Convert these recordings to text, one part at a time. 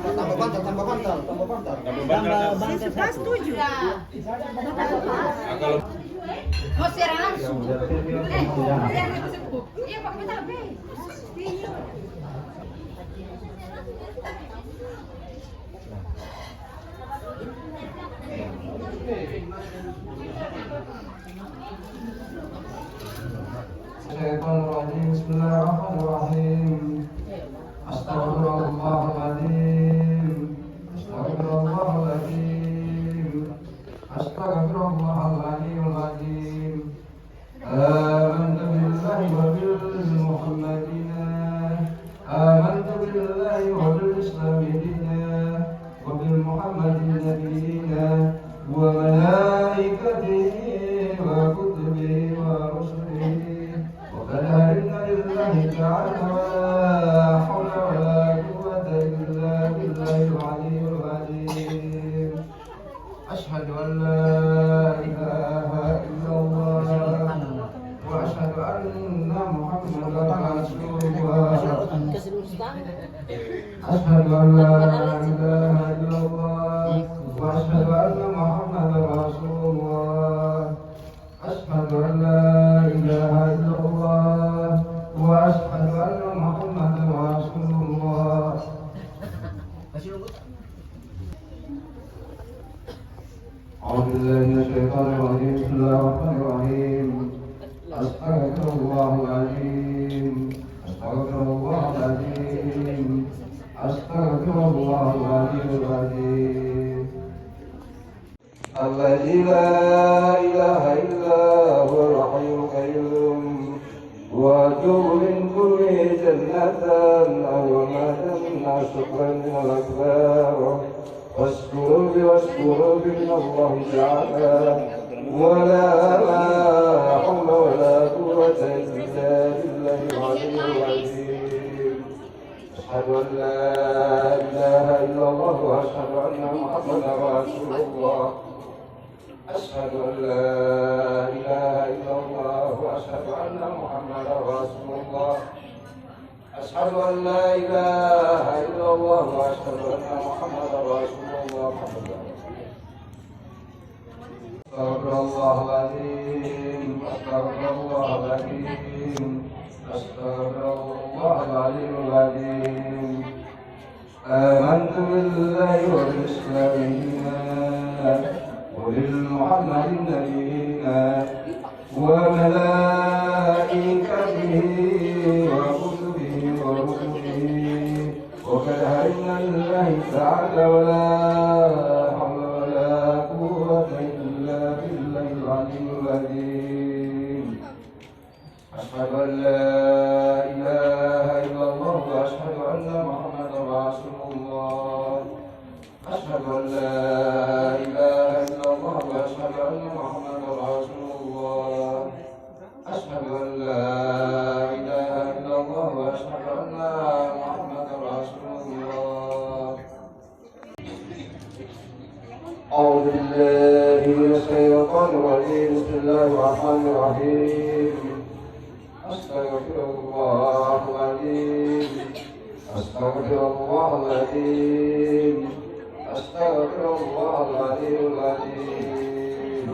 Tambah bantal, tambah bantal, tambah bantal. Sudah setuju. Kalau Mau siaran langsung. Iya Pak, kita lebih. Bismillahirrahmanirrahim. Bismillahirrahmanirrahim. Astagfirullahaladzim. Astagfirullahaladzim. Astagfirullahaladzim. Amantu billahi wa bil Muhammadina. Amantu billahi wa bil Islamidina. Wa bil Muhammadin nabiyina. Wa malaikatihi wa kutubihi wa rusulihi. فنهرنا لله تعالى ولا حول ولا قوة إلا بالله العلي العظيم أشهد أن لا إله إلا الله وأشهد أن محمدا رسول الله أشهد أن لا إله إلا الله وأشهد أن محمدا رسول الله أشهد أن لا إله إلا الله وأشهد أن محمدا رسول الله أعوذ بالله من الشيطان الرجيم بسم الله الرحمن الرحيم أستغفر الله العظيم أستغفر الله العظيم أستغفر الله العلي العظيم الذي لا إله إلا هو الحي القيوم وأتوب من كل جنة أو منا شكرا من الأكبار واشكروا من الله تعالى ولا حول ولا قوة إلا بالله العلي العظيم أشهد أن لا إله إلا الله وأشهد أن محمدا رسول الله أشهد أن لا إله إلا الله وأشهد أن محمدا رسول الله أشهد أن لا إله إلا الله وأشهد أن محمدا رسول الله أستغفر الله العظيم أستغفر الله العظيم أستغفر الله العلي العظيم آمنت بالله وبالإسلام دينا وبالمحمد نبينا وملائكته وكتبه ورسله وكلمنا لله تعالى ولا حول ولا قوة إلا بالله العلي العظيم أشهد أن لا إله إلا الله وأشهد أن محمدا رسول الله أشهد أن لا إله إلا الله وأشهد أن محمدا رسول الله أشهد أن لا إله إلا الله وأشهد أن محمدا رسول الله أعوذ بالله من الشيطان الرجيم بسم الله الرحمن الرحيم أستغفر الله العظيم أستغفر الله العظيم أستغفر الله العلي العظيم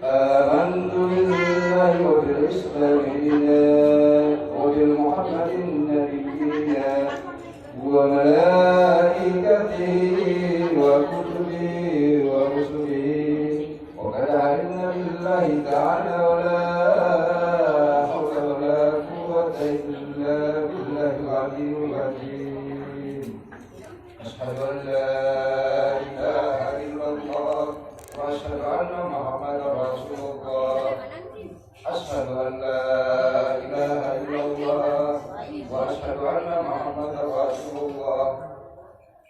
آمنت بالله وبالإسلام دينا وبالمحمد نبينا وملائكته وكتبه ورسله وقد علمنا بالله تعالى ولا حول ولا قوة إلا بالله العلي العظيم أشهد أن لا إله إلا الله وأشهد أن محمدا رسول الله أشهد أن لا إله إلا الله وأشهد أن محمدا رسول الله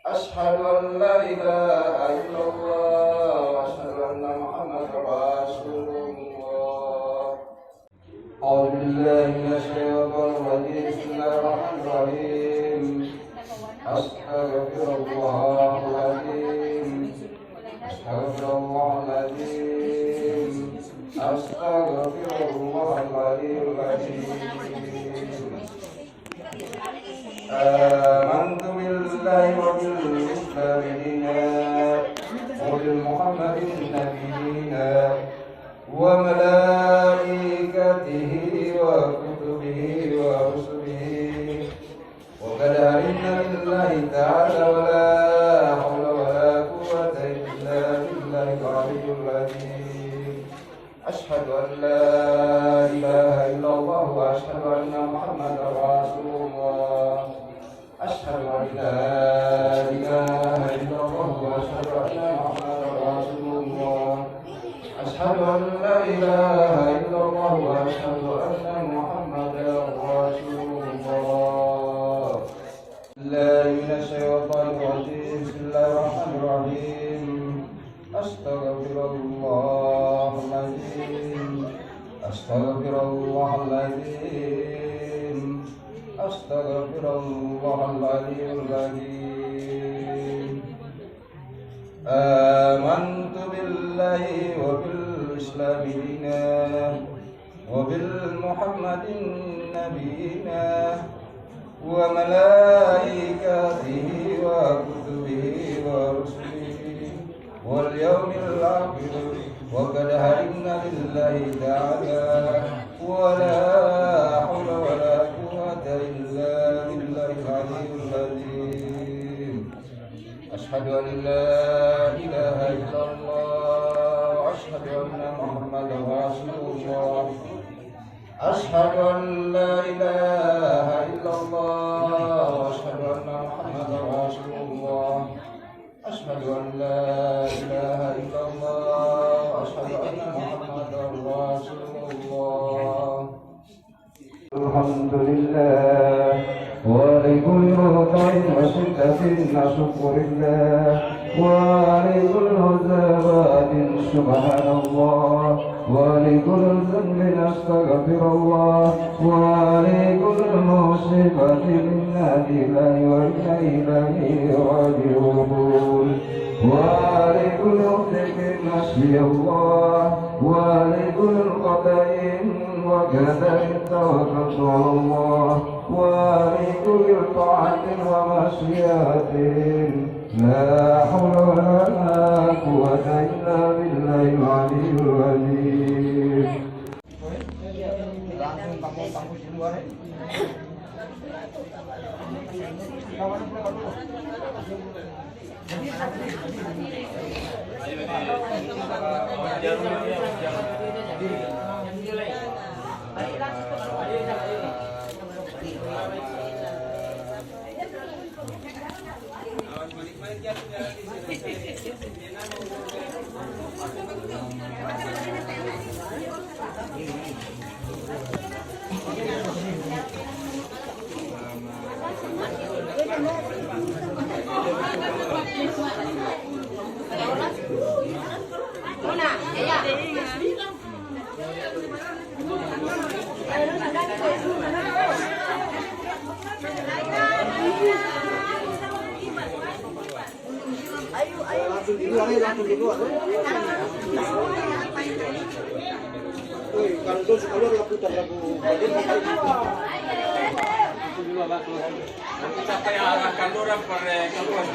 أشهد أن لا إله إلا الله وأشهد أن محمدا رسول الله أعوذ بالله من الشيطان الرجيم بسم الله الرحمن الرحيم أستغفر الله العظيم أستغفر الله العظيم أستغفر الله العلي العظيم آمنت بالله وكتبه ورسله وقد علمنا بالله تعالى ولا حول ولا قوة إلا بالله العلي العظيم أشهد أن لا إله إلا الله وأشهد أن محمدا رسول الله أشهد أن لا إله إلا الله وأشهد أن محمدا رسول الله أشهد أن لا إله إلا الله وأشهد أن محمدا رسول الله لا من الشيطان الرجيم بسم الله الرحمن الرحيم أستغفر الله العظيم أستغفر الله العظيم أستغفر الله العلي العظيم آمنت بالله وبالإسلام دينا وبالمحمد نبينا وملائكته وكتبه ورسله واليوم الآخر وقد علمنا بالله تعالى ولا حول ولا قوة إلا بالله العلي العظيم أشهد أن لا إله إلا الله وأشهد أن محمدا رسول الله أشهد أن لا إله إلا الله وأشهد أن محمدا رسول الله أشهد أن لا إله إلا الله وأشهد أن محمدا رسول الله الحمد لله ولكل رضا وشدة نشكر الله ولكل زباد سبحان الله ولكل ذنب نستغفر الله ولكل مصيبة منا لله وإنا إليه راجعون ولكل ذكر حسبي الله ولكل قضاء وكذا توكلت على الله ولكل طاعة ومعصية لا حول ولا قوة إلا بالله العلي العظيم. Langsung kampung-kampung di luar ini. Kawan berapa dulu? Langsung di luar. Woi, kalau itu sekali ada putar lagu. Nanti sampai arahkan orang pada keluar.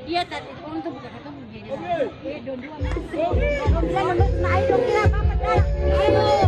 Iya tadi untuk buka itu begini. Dua-dua. Naik dong kita apa-apa. Ayo.